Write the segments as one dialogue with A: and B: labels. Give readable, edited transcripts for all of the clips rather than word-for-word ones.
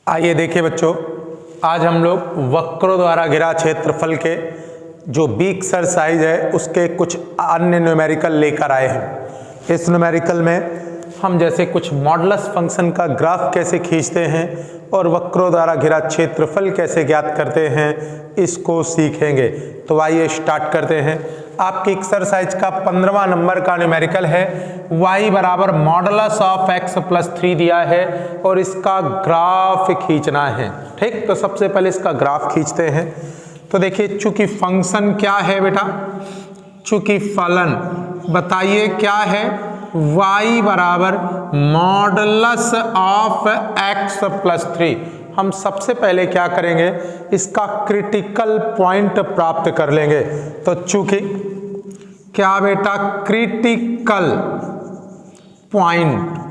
A: आइए देखिए बच्चों, आज हम लोग वक्रों द्वारा घिरा क्षेत्रफल के जो बी एक्सरसाइज है उसके कुछ अन्य न्यूमेरिकल लेकर आए हैं। इस न्यूमेरिकल में हम जैसे कुछ मॉडुलस फंक्शन का ग्राफ कैसे खींचते हैं और वक्रों द्वारा घिरा क्षेत्रफल कैसे ज्ञात करते हैं इसको सीखेंगे। तो आइए स्टार्ट करते हैं। आपकी एक्सरसाइज का 15वां नंबर का न्यूमेरिकल है। y बराबर मॉडुलस ऑफ x प्लस 3 दिया है और इसका ग्राफ खींचना है। ठीक, तो सबसे पहले इसका ग्राफ खींचते हैं। तो देखिए, चूंकि फंक्शन क्या है बेटा, चूंकि फलन बताइए क्या है, y बराबर मॉडुलस ऑफ x प्लस 3। हम सबसे पहले क्या करेंगे, इसका क्रिटिकल पॉइंट प्राप्त कर लेंगे। तो चूंकि क्या बेटा, क्रिटिकल पॉइंट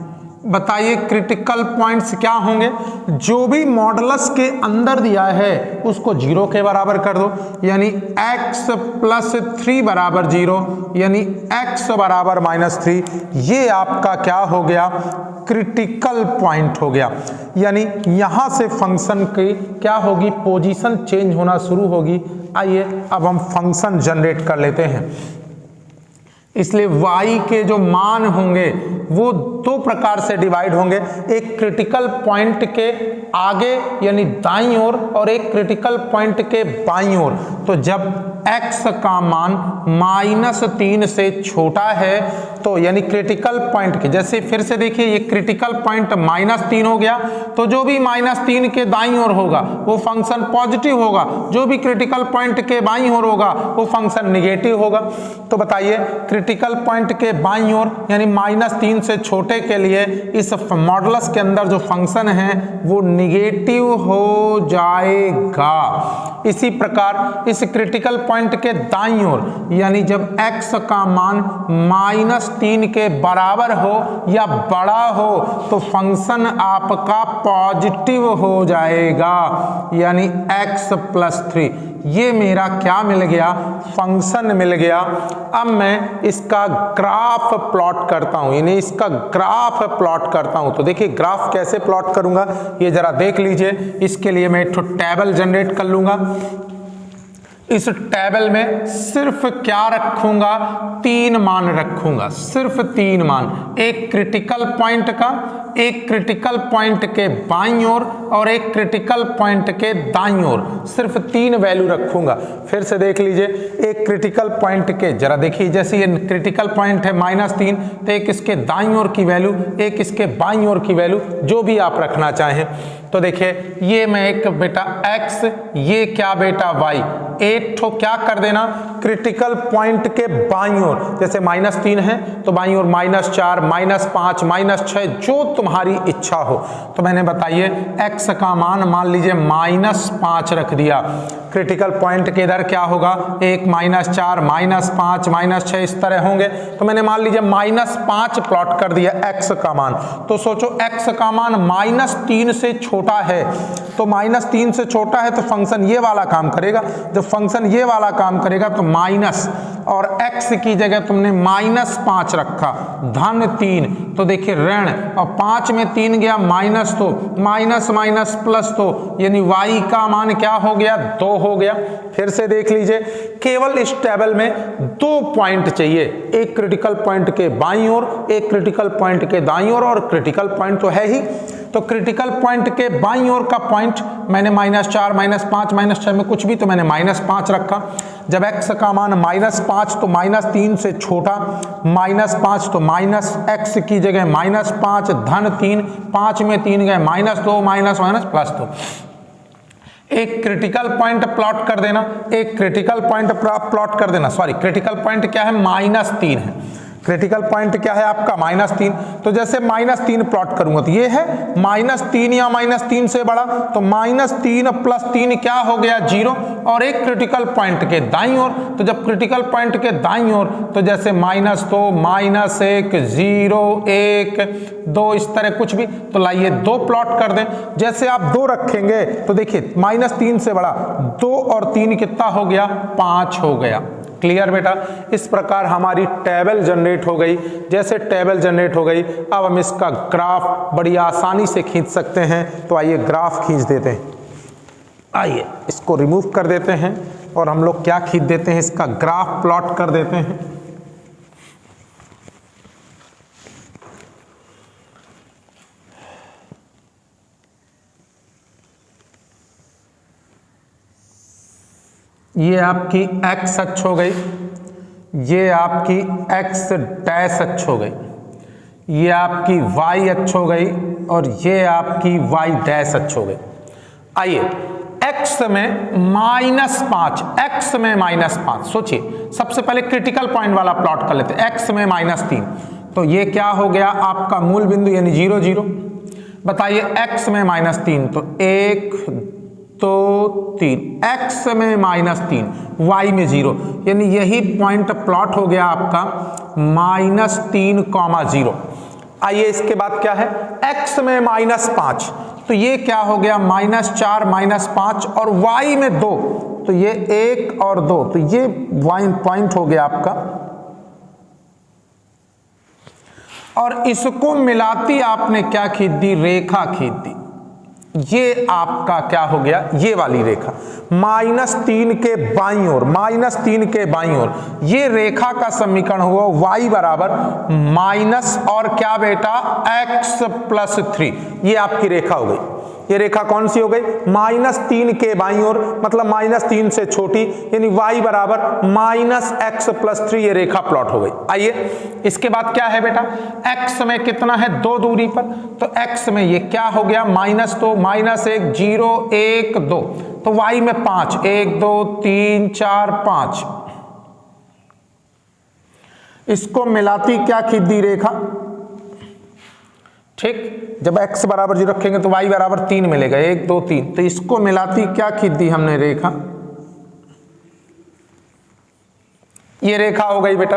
A: बताइए, क्रिटिकल पॉइंट्स क्या होंगे, जो भी मॉडुलस के अंदर दिया है उसको 0 के बराबर कर दो, यानी x प्लस 3 बराबर 0, यानी x बराबर -3। ये आपका क्या हो गया, क्रिटिकल पॉइंट हो गया। यानी यहां से फंक्शन की क्या होगी, पोजीशन चेंज होना शुरू होगी। आइए अब हम फंक्शन जनरेट कर लेते हैं। इसलिए y के जो मान होंगे वो दो प्रकार से डिवाइड होंगे, एक क्रिटिकल पॉइंट के आगे यानी दाईं ओर और एक क्रिटिकल पॉइंट के बाईं ओर। तो जब x का मान -3 से छोटा है तो यानी क्रिटिकल पॉइंट के, जैसे फिर से देखिए ये क्रिटिकल पॉइंट -3 हो गया, तो जो भी -3 के दाईं ओर होगा वो फंक्शन पॉजिटिव होगा, जो भी क्रिटिकल पॉइंट के बाईं ओर होगा वो फंक्शन निगेटिव होगा। तो बताइए, क्रिटिकल पॉइंट के बाईं ओर यानी -3 से छोटे के लिए इस मॉडुलस के अंदर जो फंक्शन है वो निगेटिव हो जाएगा। इसी प्रकार इस क्रिटिकल पॉइंट के दाईं ओर यानी जब x का मान -3 के बराबर हो या बड़ा हो तो फंक्शन आपका पॉजिटिव हो जाएगा, यानी x प्लस 3। ये मेरा क्या मिल गया, फंक्शन मिल गया। अब मैं इसका ग्राफ प्लॉट करता हूं, यानी इसका ग्राफ प्लॉट करता हूं। तो देखिए ग्राफ कैसे प्लॉट करूंगा ये जरा देख लीजिए। इसके लिए मैं एक टेबल जनरेट कर लूंगा। इस टेबल में सिर्फ क्या रखूंगा, 3 मान रखूंगा, सिर्फ 3 मान, एक क्रिटिकल पॉइंट का, एक क्रिटिकल पॉइंट के बाईं ओर और एक क्रिटिकल पॉइंट के दाईं ओर, सिर्फ 3 वैल्यू रखूंगा। फिर से देख लीजिए, एक क्रिटिकल पॉइंट के, जरा देखिए, जैसे ये क्रिटिकल पॉइंट है -3, तो एक इसके दाईं ओर की वैल्यू, एक इसके बाईं ओर की वैल्यू, जो भी आप रखना चाहें। तो देखिए ये मैं एक बेटा x, ये क्या बेटा y, एक ठो क्या कर देना, क्रिटिकल पॉइंट के बाईं ओर, जैसे -3 है तो बाईं ओर -4, -5, -6, जो तुम्हारी इच्छा हो। तो मैंने बताइए x का मान मान लीजिए -5 रख दिया। क्रिटिकल पॉइंट के इधर क्या होगा, एक -4, -5, -6 इस तरह होंगे। तो मैंने मान लीजिए -5 प्लॉट कर दिया x का मान। तो सोचो x का मान -3 से छोटा है, तो -3 से छोटा है तो फंक्शन ये वाला काम करेगा। जब फंक्शन ये वाला काम करेगा तो माइनस, और x की जगह तुमने -5 रखा, -3, तो देखिए ऋण, और 5 में 3 गया माइनस, तो माइनस माइनस प्लस, तो यानी y का मान क्या हो गया, 2 हो गया। फिर से देख लीजिए, केवल इस टेबल में 2 पॉइंट चाहिए, एक क्रिटिकल पॉइंट के बाईं ओर, एक क्रिटिकल पॉइंट के दाईं ओर, और क्रिटिकल पॉइंट तो है ही। तो क्रिटिकल पॉइंट के बाईं ओर का पॉइंट मैंने -4, -5, -6 में कुछ भी, तो मैंने -5 रखा। जब x का मान -5 तो -3 से छोटा, -5 तो -x की जगह -5, -3, 5 में 3 गए -2, माइनस प्लस 2। एक क्रिटिकल पॉइंट प्लॉट कर देना, एक क्रिटिकल पॉइंट प्लॉट कर देना, सॉरी क्रिटिकल पॉइंट क्या है, -3 है। क्रिटिकल पॉइंट क्या है आपका, -3। तो जैसे -3 प्लॉट करूंगा तो ये है -3 या -3 से बड़ा, तो -3 + 3 क्या हो गया, 0। और एक क्रिटिकल पॉइंट के दाईं ओर, तो जब क्रिटिकल पॉइंट के दाईं ओर तो जैसे -2, -1, 0, 1, 2 इस तरह कुछ भी। तो लाइए 2 प्लॉट कर दें। जैसे आप 2 रखेंगे तो देखिए -3 से बड़ा, 2 और 3 कितना हो गया, 5 हो गया। क्लियर बेटा? इस प्रकार हमारी टेबल जनरेट हो गई। जैसे टेबल जनरेट हो गई, अब हम इसका ग्राफ बड़ी आसानी से खींच सकते हैं। तो आइए ग्राफ खींच देते हैं। आइए इसको रिमूव कर देते हैं और हम लोग क्या खींच देते हैं, इसका ग्राफ प्लॉट कर देते हैं। ये आपकी एक्स अक्ष हो गई, ये आपकी एक्स डैश अक्ष हो गई, ये आपकी वाई अक्ष हो गई और ये आपकी वाई डैश अक्ष हो गई। आइए एक्स में -5, एक्स में -5, सोचिए सबसे पहले क्रिटिकल पॉइंट वाला प्लॉट कर लेते हैं। एक्स में -3, तो ये क्या हो गया आपका मूल बिंदु यानी 0 0। बताइए एक्स में -3, तो 1 2 3, एक्स में -3, वाई में 0, यानी यही पॉइंट प्लॉट हो गया आपका -3, 0। आइए इसके बाद क्या है, एक्स में -5, तो ये क्या हो गया -4, -5 और वाई में 2, तो ये 1 और 2, तो ये वाई पॉइंट हो गया आपका। और इसको मिलाती आपने क्या खींच दी, रेखा खींच दी। ये आपका क्या हो गया, ये वाली रेखा -3 के बाईं ओर, -3 के बाईं ओर ये रेखा का समीकरण हुआ y बराबर माइनस और क्या बेटा x + 3। ये आपकी रेखा हो गई। ये रेखा कौन सी हो गई, -3 के बाईं ओर, मतलब -3 से छोटी, यानी y बराबर -x + 3 ये रेखा प्लॉट हो गई। आइए इसके बाद क्या है बेटा, x में कितना है 2 दूरी पर, तो x में ये क्या हो गया -2, -1 0 1 2, तो y में 5 1 2 3 4 5। इसको मिलाती क्या खींच दी रेखा, ठीक। जब x बराबर 0 रखेंगे तो y बराबर 3 मिलेगा, 1 2 3, तो इसको मिलाती क्या खींच दी हमने रेखा, ये रेखा हो गई बेटा,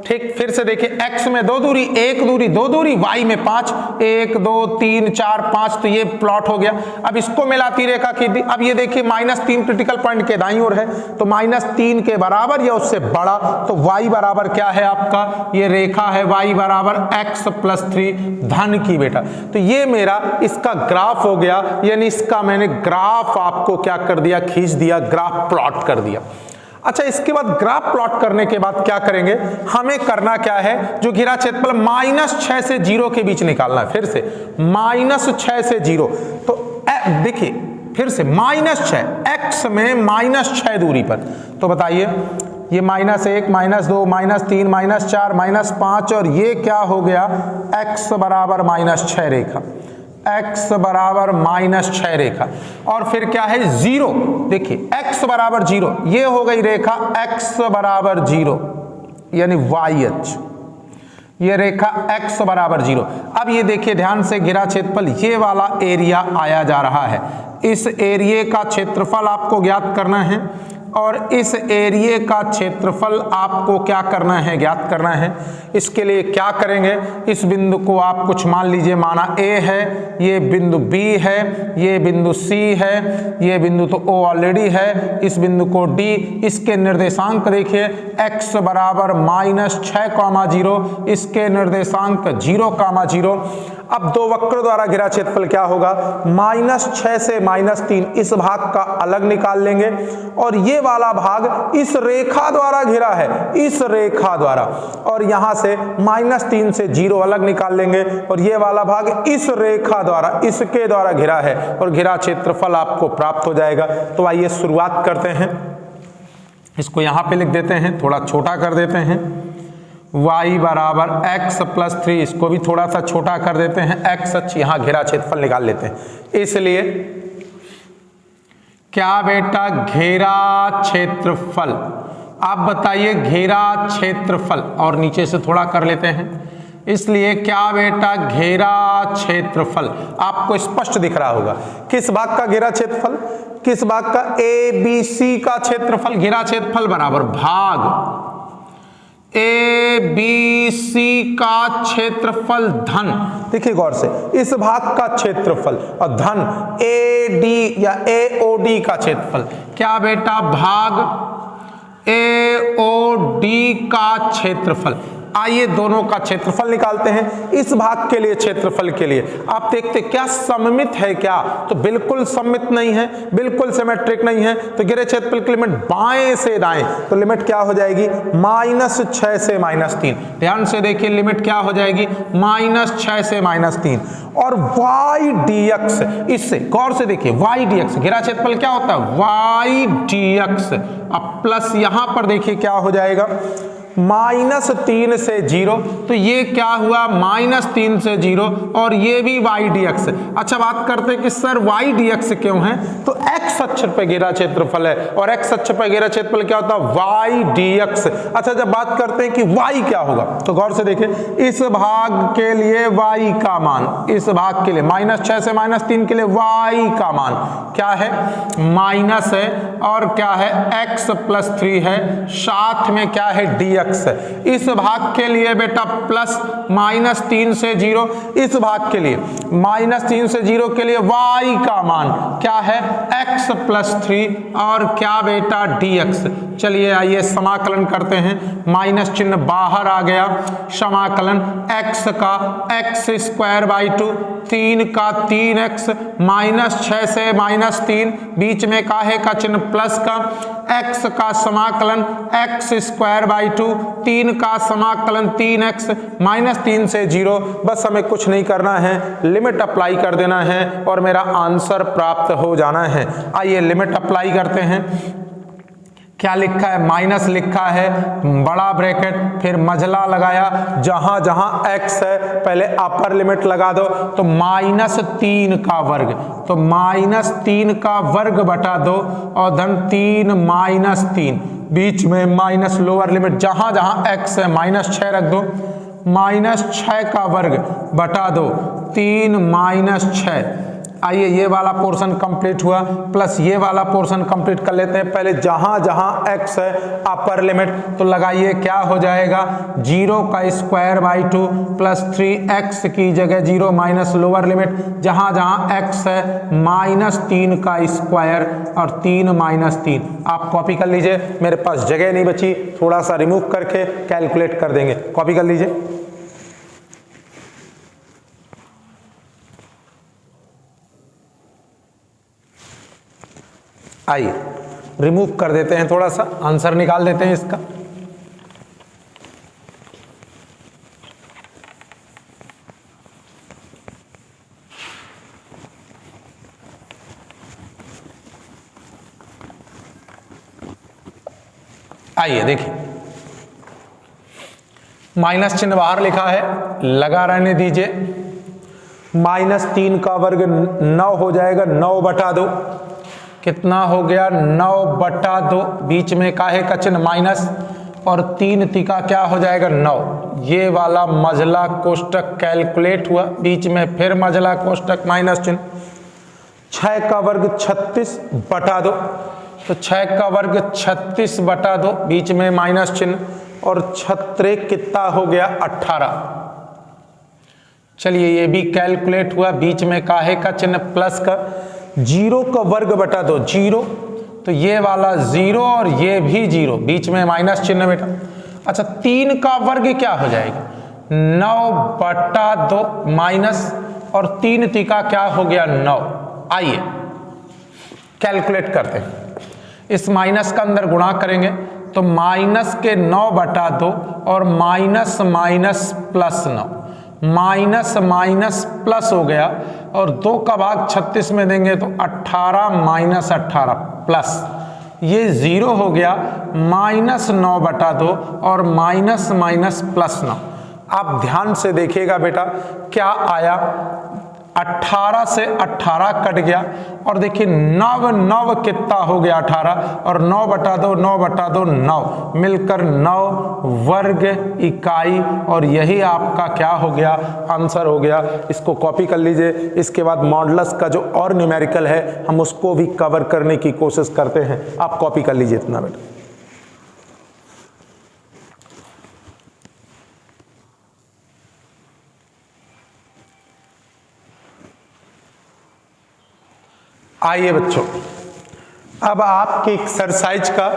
A: ठीक। फिर से देखिए x में 2 दूरी, 1 दूरी 2 दूरी, y में 5 1 2 3 4 5, तो ये प्लॉट हो गया। अब इसको मिलाती रेखा खींच दी। अब ये देखिए -3 क्रिटिकल पॉइंट के दाईं ओर है, तो -3 के बराबर या उससे बड़ा, तो y बराबर क्या है आपका, ये रेखा है y बराबर x + 3 धन की बेटा। तो ये मेरा इसका ग्राफ हो गया, यानी इसका मैंने ग्राफ आपको क्या कर दिया, खींच दिया, ग्राफ प्लॉट कर दिया। अच्छा, इसके बाद ग्राफ प्लॉट करने के बाद क्या करेंगे, हमें करना क्या है, जो घिरा क्षेत्रफल -6 से 0 के बीच निकालना है। फिर से -6 से 0, तो देखिए फिर से -6, x में -6 दूरी पर, तो बताइए ये -1 -2 -3 -4 -5 और ये क्या हो गया, x बराबर -6 रेखा, x बराबर -6 रेखा। और फिर क्या है 0, देखिए x बराबर 0, ये हो गई रेखा x बराबर 0 यानी y अक्ष, ये रेखा x बराबर 0। अब ये देखिए ध्यान से, घिरा क्षेत्रफल ये वाला एरिया आया जा रहा है, इस एरिया का क्षेत्रफल आपको ज्ञात करना है और इस एरिया का क्षेत्रफल आपको क्या करना है, ज्ञात करना है। इसके लिए क्या करेंगे, इस बिंदु को आप कुछ मान लीजिए, माना A है, ये बिंदु B है, ये बिंदु C है, ये बिंदु तो O ऑलरेडी है, इस बिंदु को D, इसके निर्देशांक देखिए x बराबर -6, 0, इसके निर्देशांक 0, 0। अब दो वक्रों द्वारा घिरा क्षेत्रफल क्या होगा, -6 से -3, इस भाग का अलग निकाल लेंगे और ये वाला भाग इस रेखा द्वारा घिरा है, इस रेखा द्वारा, और यहां से -3 से 0 अलग निकाल लेंगे और ये वाला भाग इस रेखा द्वारा, इसके द्वारा घिरा है और घिरा क्षेत्रफल आपको प्राप्त हो जाएगा। तो आइए शुरुआत करते हैं, इसको यहां पे लिख देते हैं, थोड़ा छोटा कर देते हैं, y बराबर x + 3, इसको भी थोड़ा सा छोटा कर देते हैं, x अक्ष, यहां घेरा क्षेत्रफल निकाल लेते हैं। इसलिए क्या बेटा, घेरा क्षेत्रफल, आप बताइए घेरा क्षेत्रफल, और नीचे से थोड़ा कर लेते हैं, इसलिए क्या बेटा, घेरा क्षेत्रफल आपको स्पष्ट दिख रहा होगा। किस भाग का घेरा क्षेत्रफल, किस भाग का, ABC का क्षेत्रफल, घेरा क्षेत्रफल बराबर भाग ABC का क्षेत्रफल धन, देखिए गौर से, इस भाग का क्षेत्रफल और धन AD या AOD का क्षेत्रफल, क्या बेटा, भाग AOD का क्षेत्रफल। आइए दोनों का क्षेत्रफल निकालते हैं। इस भाग के लिए क्षेत्रफल के लिए आप देखते क्या सममित है क्या, तो बिल्कुल सममित नहीं है, बिल्कुल सिमेट्रिक नहीं है। तो घेरे क्षेत्रफल की लिमिट बाएं से दाएं, तो लिमिट क्या हो जाएगी -6 से -3। ध्यान से देखिए लिमिट क्या हो जाएगी -6 से -3। और y dx, इससे गौर से देखिए y dx, घेरा क्षेत्रफल क्या होता है y dx। अब प्लस यहां पर देखिए क्या हो जाएगा -3 से 0, तो ये क्या हुआ -3 से 0, और ये भी y dx। अच्छा बात करते हैं कि सर y dx क्यों है, तो x अक्ष पे घेरा क्षेत्रफल है और x अक्ष पे घेरा क्षेत्रफल क्या होता है y dx। अच्छा जब बात करते हैं कि y क्या होगा, तो गौर से देखिए इस भाग के लिए y का मान, इस भाग के लिए -6 से -3 के लिए y का मान क्या है माइनस है, और क्या है x + 3 है, साथ में क्या है dx। इस भाग के लिए बेटा प्लस -3 से 0, इस भाग के लिए -3 से 0 के लिए y का मान क्या है x + 3, और क्या बेटा dx। चलिए आइए समाकलन करते हैं, माइनस चिन्ह बाहर आ गया, समाकलन x का x² 2, 3 का 3x, -6 से -3, बीच में काहे का चिन्ह प्लस का, x का समाकलन x² 2, 3 का समाकलन 3x, -3 से 0। बस हमें कुछ नहीं करना है, लिमिट अप्लाई कर देना है और मेरा आंसर प्राप्त हो जाना है। आइए लिमिट अप्लाई करते हैं। क्या लिखा है माइनस लिखा है, बड़ा ब्रैकेट, फिर मझला लगाया, जहां जहां x है पहले अपर लिमिट लगा दो, तो -3 का वर्ग, तो -3 का वर्ग बटा 2 और धन 3 -3, बीच में माइनस लोअर लिमिट, जहां जहां x है -6 रख दो, -6 का वर्ग बटा 2, 3 -6। आइए ये वाला पोर्शन कंप्लीट हुआ, प्लस ये वाला पोर्शन कंप्लीट कर लेते हैं। पहले जहां जहां x है अपर लिमिट, तो लगाइए क्या हो जाएगा 0 का स्क्वायर 2 प्लस 3x की जगह 0 माइनस लोअर लिमिट, जहां जहां x है -3 का स्क्वायर और 3 -3। आप कॉपी कर लीजिए, मेरे पास जगह नहीं बची, थोड़ा सा रिमूव करके कैलकुलेट कर देंगे। कॉपी कर लीजिए। आइए रिमूव कर देते हैं, थोड़ा सा आंसर निकाल देते हैं इसका। आइए देखिए, माइनस चिन्ह बाहर लिखा है, लगा रहने दीजिए। -3 का वर्ग 9 हो जाएगा, 9 बटा 2, कितना हो गया 9 बटा 2, बीच में काहे का चिन्ह माइनस, और 3 तिका क्या हो जाएगा 9। ये वाला मझला कोष्टक कैलकुलेट हुआ, बीच में फिर मझला कोष्टक माइनस चिन्ह। 6 का वर्ग 36 बटा 2, तो 6 का वर्ग 36 बटा 2, बीच में माइनस चिन्ह, और 6 कितना हो गया 18। चलिए ये भी कैलकुलेट हुआ, बीच में काहे का चिन्ह प्लस का, 0 का वर्ग बटा 2 0, तो ये वाला 0 और ये भी 0, बीच में माइनस चिन्ह बेटा। अच्छा 3 का वर्ग क्या हो जाएगा 9 बटा 2 माइनस, और 3 तिका क्या हो गया 9। आइए कैलकुलेट करते हैं, इस माइनस का अंदर गुणा करेंगे तो माइनस के 9 बटा 2 और minus minus plus 9, minus minus plus हो गया, और 2 का भाग 36 में देंगे तो 18 माइनस 18 प्लस, ये 0 हो गया, -9 बटा 2 और माइनस माइनस प्लस 9। आप ध्यान से देखिएगा बेटा क्या आया, 18 से 18 कट गया, और देखिए 9 कितना हो गया 18, और 9 बटा 2 9 बटा 2 9 मिलकर 9 वर्ग इकाई, और यही आपका क्या हो गया आंसर हो गया। इसको कॉपी कर लीजिए। इसके बाद मॉडुलस का जो और न्यूमेरिकल है हम उसको भी कवर करने की कोशिश करते हैं, आप कॉपी कर लीजिए इतना बेटा। आइए बच्चों, अब आपके एक्सरसाइज का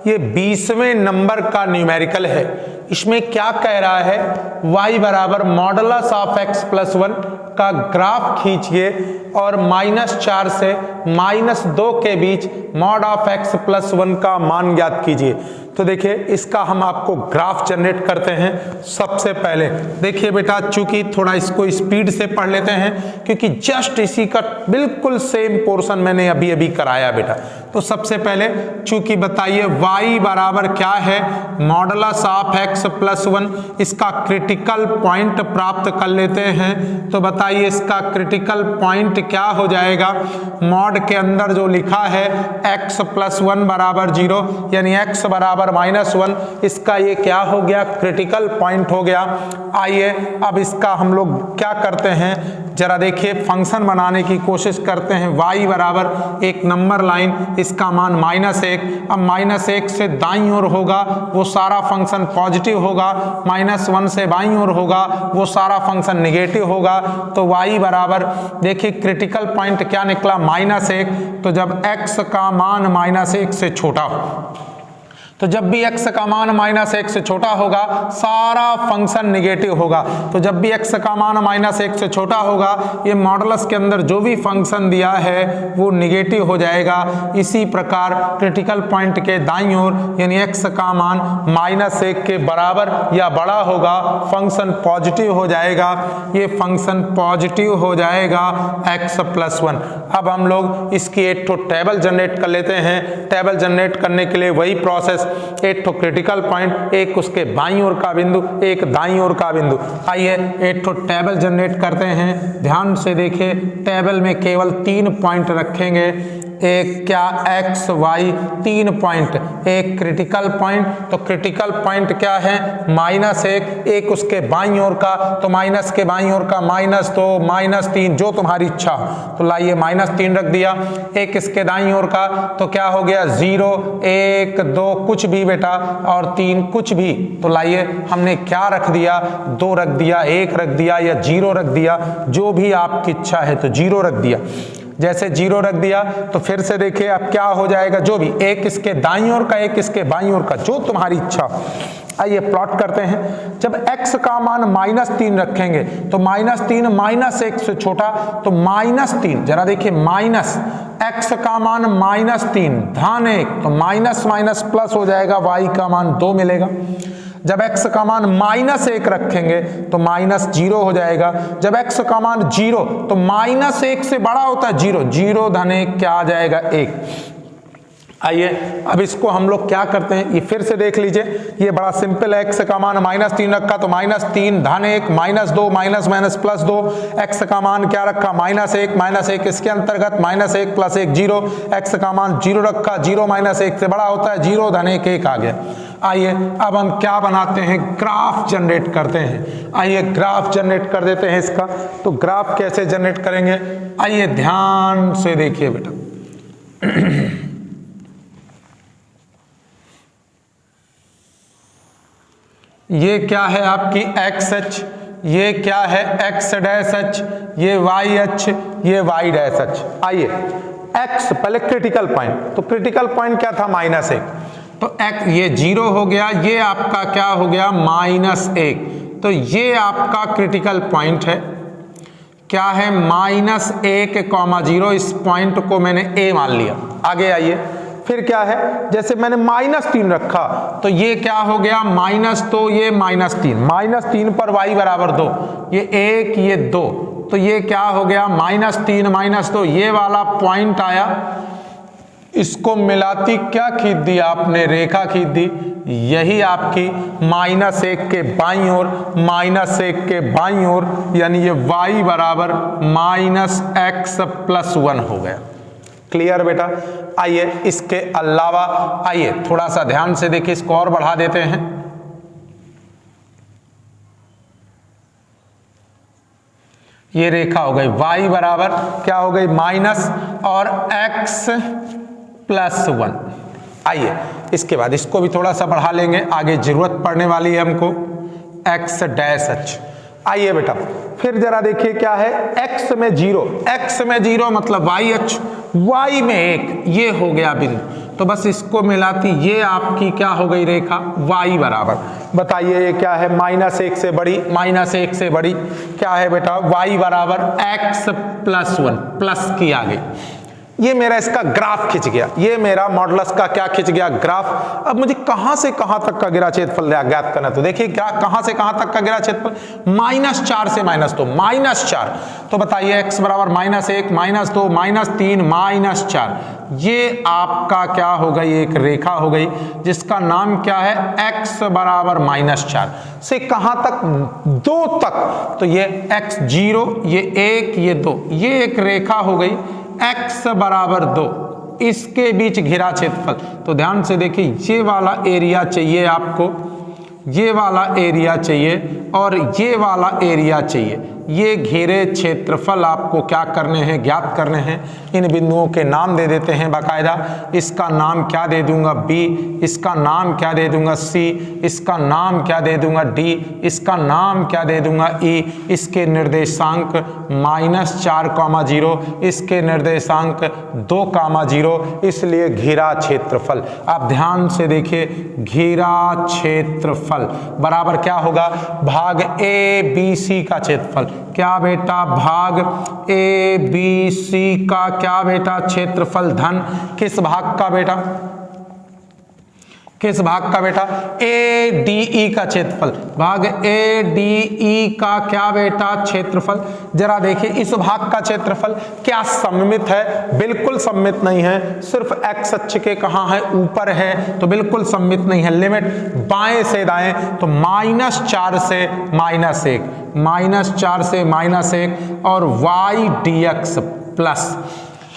A: ये 20वें नंबर का न्यूमेरिकल है। इसमें क्या कह रहा है, y बराबर मॉडुलस ऑफ x प्लस 1 का ग्राफ खींचिए और -4 से -2 के बीच मॉड ऑफ x प्लस 1 का मान ज्ञात कीजिए। तो देखिए इसका हम आपको ग्राफ जनरेट करते हैं। सबसे पहले देखिए बेटा, चूंकि थोड़ा इसको स्पीड से पढ़ लेते हैं क्योंकि जस्ट इसी का बिल्कुल सेम पोर्शन मैंने अभी अभी कराया बेटा। तो सबसे पहले चूंकि बताइए y बराबर क्या है, मॉडुलस ऑफ x प्लस 1, इसका क्रिटिकल पॉइंट प्राप्त कर लेते हैं। तो बताइए इसका क्रिटिकल पॉइंट क्या हो जाएगा, मॉड के अंदर जो लिखा है x प्लस 1 बराबर 0 यानी x बराबर -1, इसका ये क्या हो गया, क्रिटिकल पॉइंट हो गया। आइए अब इसका हम लोग क्या करते हैं, जरा देखिए फंक्शन बनाने की कोशिश करते हैं। y बराबर एक नंबर लाइन, इसका मान -1, अब -1 से दाईं ओर होगा वो सारा फंक्शन पॉजिटिव होगा, -1 से बाईं ओर होगा वो सारा फंक्शन निगेटिव होगा। तो y बराबर देखिए क्रिटिकल पॉइंट क्या निकला, -1। तो जब x का मान -1 से छोटा हो, तो जब भी x का मान -1 से छोटा होगा सारा फंक्शन निगेटिव होगा। तो जब भी x का मान -1 से छोटा होगा ये मॉडुलस के अंदर जो भी फंक्शन दिया है वो निगेटिव हो जाएगा। इसी प्रकार क्रिटिकल पॉइंट के दाईं ओर यानी x का मान -1 के बराबर या बड़ा होगा, फंक्शन पॉजिटिव हो जाएगा। ये फंक्शन पॉजिटिव हो जाएगा x प्लस 1। अब हम लोग इसकी एक तो टेबल जनरेट कर लेते हैं। टेबल जनरेट करने के लिए वही प्रोसेस, एक तो क्रिटिकल पॉइंट, एक उसके बाईं ओर का बिंदु, एक दाईं ओर का बिंदु। आइए एक तो टेबल जनरेट करते हैं। ध्यान से देखिए टेबल में केवल 3 पॉइंट रखेंगे, एक क्या x y 3 पॉइंट, एक क्रिटिकल पॉइंट। तो क्रिटिकल पॉइंट क्या है, -1, एक उसके बाईं ओर का, तो माइनस के बाईं ओर का -2 -3 जो तुम्हारी इच्छा हो। तो लाइए -3 रख दिया। एक इसके दाईं ओर का तो क्या हो गया 0 1 2 कुछ भी बेटा, और 3 कुछ भी। तो लाइए हमने क्या रख दिया, 2 रख दिया, 1 रख दिया या 0 रख दिया, जो भी आपकी इच्छा है। तो 0 रख दिया। जैसे 0 रख दिया तो फिर से देखिए अब क्या हो जाएगा, जो भी, एक इसके दाईं ओर का, एक इसके बाईं ओर का, जो तुम्हारी इच्छा। आइए प्लॉट करते हैं। जब x का मान -3 रखेंगे तो -3 -1 से छोटा, तो -3, जरा देखिए माइनस x का मान -3 धन 1, तो माइनस माइनस प्लस हो जाएगा, y का मान 2 मिलेगा। जब x का मान -1 रखेंगे तो -0 हो जाएगा। जब x का मान 0 तो -1 से बड़ा होता है 0, 0 धन 1 क्या आ जाएगा 1। आइए अब इसको हम लोग क्या करते हैं, ये फिर से देख लीजिए, ये बड़ा सिंपल है। x का मान -3 रखा तो -3 धन 1 -2 माइनस प्लस 2। x का मान क्या रखा, -1 इसके अंतर्गत -1 + 1 0। x का मान 0 रखा, 0 -1 से बड़ा होता है 0 धन 1 1 आ गया। आइए अब हम क्या बनाते हैं, ग्राफ जनरेट करते हैं। आइए ग्राफ जनरेट कर देते हैं इसका। तो ग्राफ कैसे जनरेट करेंगे, आइए ध्यान से देखिए बेटा। ये क्या है आपकी एक्स एच, ये क्या है एक्स डैश एच, ये वाई एच, ये वाई डैश एच। आइए एक्स पहले क्रिटिकल पॉइंट, तो क्रिटिकल पॉइंट क्या था -1, तो एक्स ये 0 हो गया, ये आपका क्या हो गया -1, तो ये आपका क्रिटिकल पॉइंट है। क्या है -1, 0, इस पॉइंट को मैंने ए मान लिया। आगे आइए फिर क्या है, जैसे मैंने -3 रखा तो ये क्या हो गया तो ये -3 पर y बराबर 2, ये 1 ये 2, तो ये क्या हो गया -3 -2, ये वाला पॉइंट आया। इसको मिलाती क्या खींच दी आपने, रेखा खींच दी, यही आपकी -1 के बाईं ओर, -1 के बाईं ओर, यानी ये y बराबर -x + 1 हो गया। क्लियर बेटा। आइए इसके अलावा आइए थोड़ा सा ध्यान से देखिए, इसको और बढ़ा देते हैं। ये रेखा हो गई y बराबर क्या हो गई माइनस और x + 1। आइए इसके बाद इसको भी थोड़ा सा बढ़ा लेंगे, आगे जरूरत पड़ने वाली है हमको, x डैश h। आइए बेटा फिर जरा देखिए क्या है, x में 0 मतलब y h, y में 1, ये हो गया बिंदु। तो बस इसको मिलाती ये आपकी क्या हो गई रेखा y बराबर, बताइए ये क्या है, -1 से बड़ी, -1 से बड़ी क्या है बेटा, y बराबर x + 1 प्लस की आ गई। ये मेरा इसका ग्राफ खिंच गया, ये मेरा मॉडुलस का क्या खिंच गया, ग्राफ। अब मुझे कहां से कहां तक का गिरा क्षेत्रफल ज्ञात करना है, तो देखिए क्या कहां से कहां तक का गिरा क्षेत्रफल, -4 से -2, -4। तो बताइए x बराबर -1, -2, -3, -4, ये आपका क्या हो गई, एक रेखा हो गई जिसका नाम क्या है, x बराबर -4 से कहां तक, 2 तक। तो ये x0, ये 1, ये 2, ये एक रेखा हो गई x बराबर 2, इसके बीच घिरा क्षेत्रफल। तो ध्यान से देखिए, ये वाला एरिया चाहिए आपको, ये वाला एरिया चाहिए और ये वाला एरिया चाहिए। ये घेरे क्षेत्रफल आपको क्या करने हैं, ज्ञात करने हैं। इन बिंदुओं के नाम दे देते हैं बाकायदा। इसका नाम क्या दे दूंगा, B, इसका नाम क्या दे दूंगा, C, इसका नाम क्या दे दूंगा, D, इसका नाम क्या दे दूंगा, E, इसके निर्देशांक -4, 0, इसके निर्देशांक 2, 0, इसलिए घेरा क्षेत्रफल। आप ध्यान से देखिए, घेरा क्षेत्रफल बराबर क्या होगा, भाग ABC का क्षेत्रफल। क्या बेटा, भाग ABC का क्या बेटा, क्षेत्रफल धन किस भाग का बेटा, किस भाग का बेटा, ADE का क्षेत्रफल, भाग ADE का क्या बेटा, क्षेत्रफल। जरा देखिए इस भाग का क्षेत्रफल क्या सममित है, बिल्कुल सममित नहीं है, सिर्फ x अक्ष के कहां है, ऊपर है, तो बिल्कुल सममित नहीं है। लिमिट बाएं से दाएं, तो -4 से -1, -4 से -1 और y dx प्लस।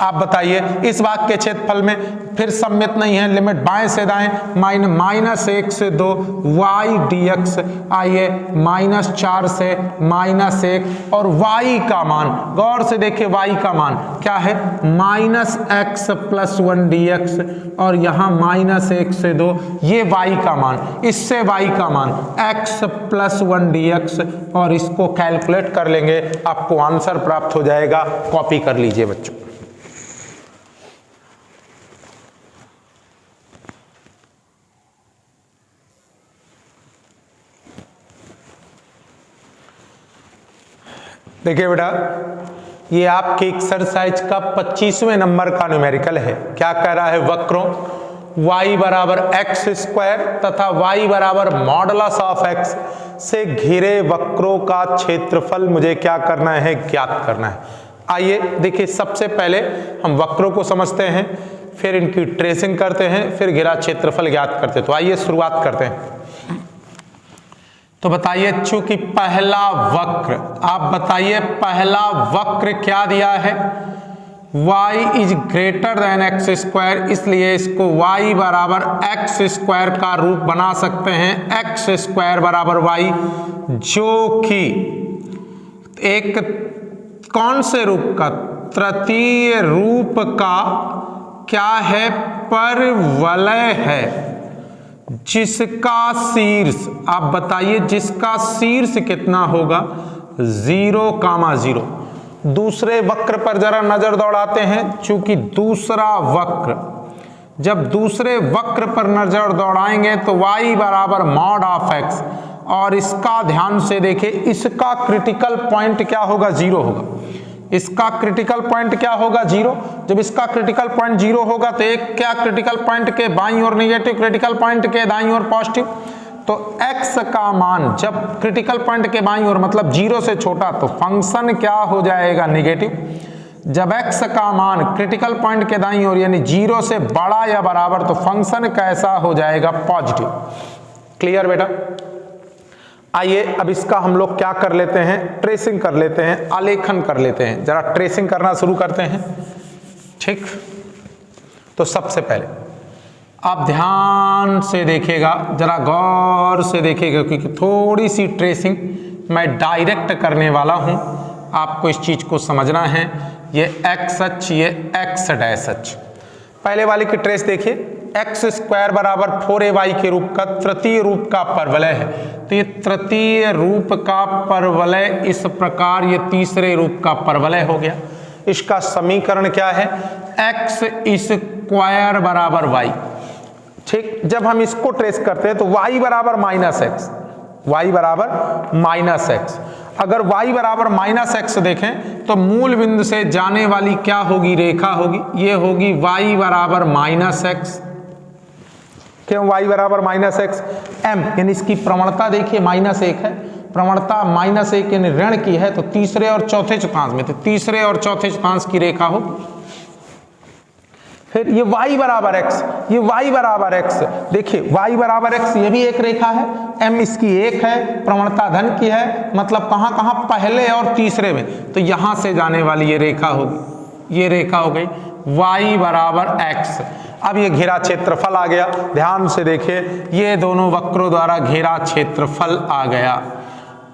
A: आप बताइए इस भाग के क्षेत्रफल में फिर सममित नहीं है, लिमिट बाएं से दाएं, -1 से 2 y dx, आइए -4 से -1 और y का मान, गौर से देखिए y का मान क्या है, -x + 1 dx और यहाँ -1 से 2, ये y का मान, इससे y का मान x + 1 dx और इसको कैलकुलेट कर लेंगे, आपको आंसर प्राप्त हो जाएगा। कॉपी कर लीजिए बच्चों। देखिए बेटा, ये आपके एक्सरसाइज का 25वें नंबर का न्यूमेरिकल है। क्या कह रहा है, वक्रों y बराबर x² तथा y बराबर मॉडुलस ऑफ x से घिरे वक्रों का क्षेत्रफल मुझे क्या करना है, ज्ञात करना है। आइए देखिए, सबसे पहले हम वक्रों को समझते हैं, फिर इनकी ट्रेसिंग करते हैं, फिर घिरा क्षेत्रफल ज्ञात करते हैं। तो आइए शुरुआत करते हैं। तो बताइए, चूंकि पहला वक्र, आप बताइए पहला वक्र क्या दिया है, y is greater than x², इसलिए इसको y बराबर x² का रूप बना सकते हैं, x² बराबर y, जो कि एक कौन से रूप का, तृतीय रूप का क्या है, परवलय है, जिसका शीर्ष, आप बताइए जिसका शीर्ष कितना होगा, 0, 0। दूसरे वक्र पर जरा नजर दौड़ाते हैं। चूंकि दूसरा वक्र, जब दूसरे वक्र पर नजर दौड़ाएंगे तो y बराबर मॉड ऑफ x, और इसका ध्यान से देखिए, इसका क्रिटिकल पॉइंट क्या होगा, 0 होगा। इसका क्रिटिकल पॉइंट क्या होगा, 0। जब इसका क्रिटिकल पॉइंट 0 होगा तो एक क्या क्रिटिकल पॉइंट के बाईं ओर नेगेटिव, क्रिटिकल पॉइंट के दाईं ओर पॉजिटिव। तो x का मान जब क्रिटिकल पॉइंट के बाईं ओर मतलब 0 से छोटा, तो फंक्शन क्या हो जाएगा, नेगेटिव। जब x का मान क्रिटिकल पॉइंट के दाईं ओर यानी 0 से बड़ा या बराबर, तो फंक्शन कैसा हो जाएगा, पॉजिटिव। क्लियर बेटा। आइए अब इसका हम लोग क्या कर लेते हैं, ट्रेसिंग कर लेते हैं, आलेखन कर लेते हैं। जरा ट्रेसिंग करना शुरू करते हैं, ठीक। तो सबसे पहले आप ध्यान से देखिएगा, जरा गौर से देखिएगा, क्योंकि थोड़ी सी ट्रेसिंग मैं डायरेक्ट करने वाला हूं, आपको इस चीज को समझना है। ये x अक्ष, ये x डैश अक्ष। पहले वाले की ट्रेस देखिए, x² बराबर 4ay के रूप का तृतीय रूप का परवलय है। तो ये तृतीय रूप का परवलय इस प्रकार, ये तीसरे रूप का परवलय हो गया। इसका समीकरण क्या है, एक्स स्क्वायर बराबर वाई। ठीक, जब हम इसको ट्रेस करते हैं तो y बराबर माइनस एक्स, वाई बराबर माइनस एक्स। अगर y बराबर माइनस एक्स देखें तो मूल बिंदु से जाने वाली क्या होगी, रेखा होगी, ये होगी y बराबर माइनस एक्स। क्यों y बराबर माइनस एक्स, m यानी इसकी प्रवणता देखिए माइनस एक है, प्रवणता माइनस एक यानी ऋण की है, तो तीसरे और चौथे चतुर्थांश में, तो तीसरे और चौथे चतुर्थांश की रेखा होगी। फिर ये y बराबर x, ये y बराबर x, देखिए y बराबर x ये भी एक रेखा है, m इसकी एक है, प्रवणता धन की है, मतलब कहाँ कहाँ, पहले और तीसरे में, तो यहां से जाने वाली ये रेखा होगी, ये रेखा हो गई y बराबर x। अब ये घेरा क्षेत्रफल आ गया, ध्यान से देखिए, ये दोनों वक्रों द्वारा घेरा क्षेत्रफल आ गया।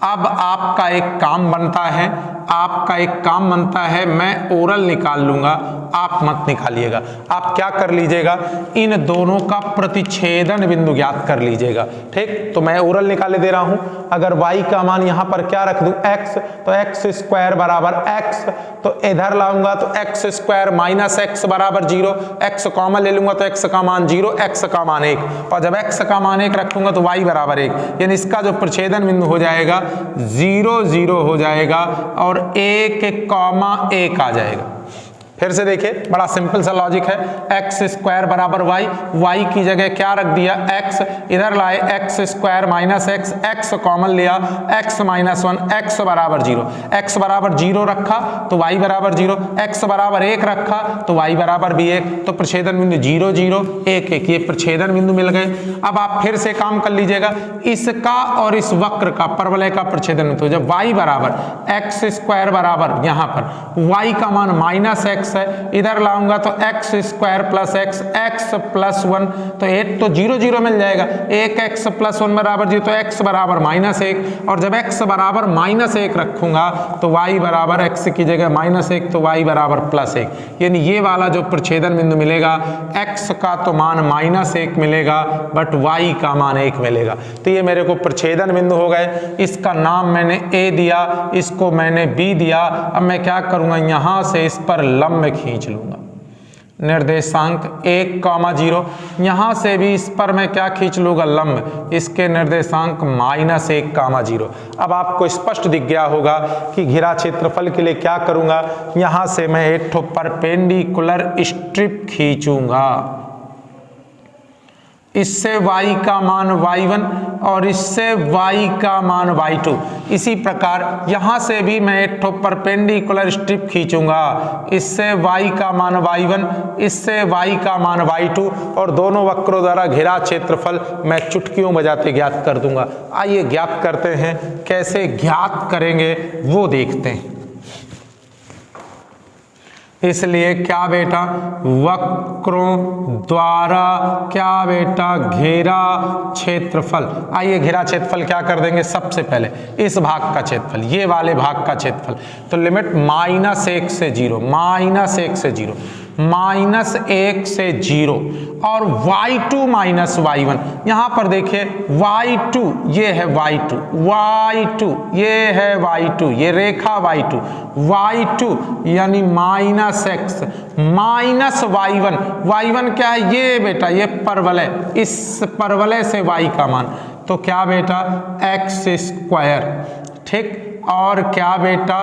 A: अब आपका एक काम बनता है, आपका एक काम बनता है, मैं ओरल निकाल लूंगा, आप मत निकालिएगा। आप क्या कर लीजिएगा, इन दोनों का प्रतिच्छेदन बिंदु ज्ञात कर लीजिएगा। ठीक, तो मैं ओरल निकाले दे रहा हूं। अगर y का मान यहां पर क्या रख दूं, x, तो एक्स स्क्वायर बराबर x, तो इधर लाऊंगा तो एक्स स्क्वायर माइनस एक्स बराबर 0, x कॉमन ले लूंगा तो x का मान 0, x का मान 1, और जब x का मान 1 रखूंगा तो y बराबर 1, यानी इसका जो प्रतिच्छेदन बिंदु हो जाएगा 0 0 हो जाएगा और 1,1 आ जाएगा। फिर से देखिए, बड़ा सिंपल सा लॉजिक है, एक्स स्क्वायर बराबर वाई, वाई की जगह क्या रख दिया एक्स, इधर लाए x square minus x, x common लिया, एक्स माइनस 1, एक्स बराबर 0, एक्स बराबर 0 रखा तो वाई बराबर 0, एक्स बराबर 1 रखा तो वाई बराबर भी 1, तो प्रच्छेदन बिंदु 0 0 1 1, ये प्रच्छेदन बिंदु मिल गए। अब आप फिर से काम कर लीजिएगा, इसका और इस वक्र का, परवलय का प्रच्छेदन बिंदु, जब वाई बराबर एक्स स्क्वायर बराबर यहाँ पर वाई का मान माइनस एक्स है, इधर लाऊंगा तो x square plus x, x plus 1, तो 1 तो 0 0 मिल जाएगा, 1 एक्स प्लस 1 बराबर 0, तो एक्स बराबर माइनस 1, और जब एक्स बराबर माइनस 1 रखूंगा तो वाई बराबर एक्स की जगह माइनस 1, तो वाई बराबर प्लस 1, यानी ये वाला जो प्रच्छेदन बिंदु मिलेगा, एक्स का तो मान माइनस 1 मिलेगा बट वाई का मान 1 मिलेगा। तो ये मेरे को प्रच्छेदन बिंदु हो गए, इसका नाम मैंने ए दिया, इसको मैंने बी दिया। अब मैं क्या करूंगा, यहां से इस पर लंब खींच लूंगा, निर्देशांक 1,0, यहां से भी इस पर मैं क्या खींच लूंगा, लंब, इसके निर्देशांक -1,0। अब आपको स्पष्ट दिख गया होगा कि घेरा क्षेत्रफल के लिए क्या करूंगा, यहां से मैं एक ठो परपेंडिकुलर स्ट्रिप खींचूंगा, इससे y का मान y1 और इससे y का मान y2। इसी प्रकार यहां से भी मैं एक ठो परपेंडिकुलर स्ट्रिप खींचूंगा, इससे y का मान y1, इससे y का मान y2, और दोनों वक्रों द्वारा घेरा क्षेत्रफल मैं चुटकियों बजाते ज्ञात कर दूंगा। आइए ज्ञात करते हैं, कैसे ज्ञात करेंगे वो देखते हैं। इसलिए क्या बेटा, वक्रों द्वारा क्या बेटा, घेरा क्षेत्रफल। आइए घेरा क्षेत्रफल क्या कर देंगे, सबसे पहले इस भाग का क्षेत्रफल, ये वाले भाग का क्षेत्रफल, तो लिमिट -1 से 0, -1 से 0, -1 से 0, और y2 माइनस y1, यहां पर देखिए y2 ये है y2, y2 ये है y2, ये रेखा y2, y2 यानी -x माइनस y1, y1 क्या है, ये बेटा ये परवलय, इस परवलय से y का मान, तो क्या बेटा एक्स स्क्वायर, ठीक, और क्या बेटा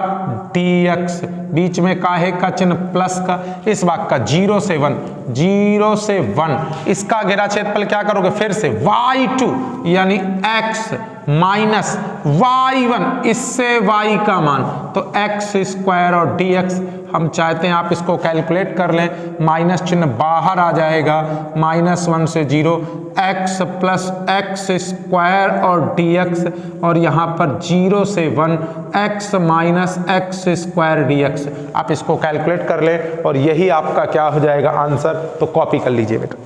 A: dx, बीच में काहे का चिन्ह प्लस का, इस भाग का 0 से 1, 0 से 1, इसका घेरा क्षेत्रफल क्या करोगे, फिर से y2 यानी x माइनस y1, इससे y का मान, तो एक्स स्क्वायर और dx, हम चाहते हैं आप इसको कैलकुलेट कर लें, माइनस चिन्ह बाहर आ जाएगा, -1 से 0, x प्लस एक्स स्क्वायर और dx, और यहाँ पर 0 से 1, x minus x square dx। आप इसको कैलकुलेट कर लें और यही आपका क्या हो जाएगा आंसर, तो कॉपी कर लीजिए बेटा।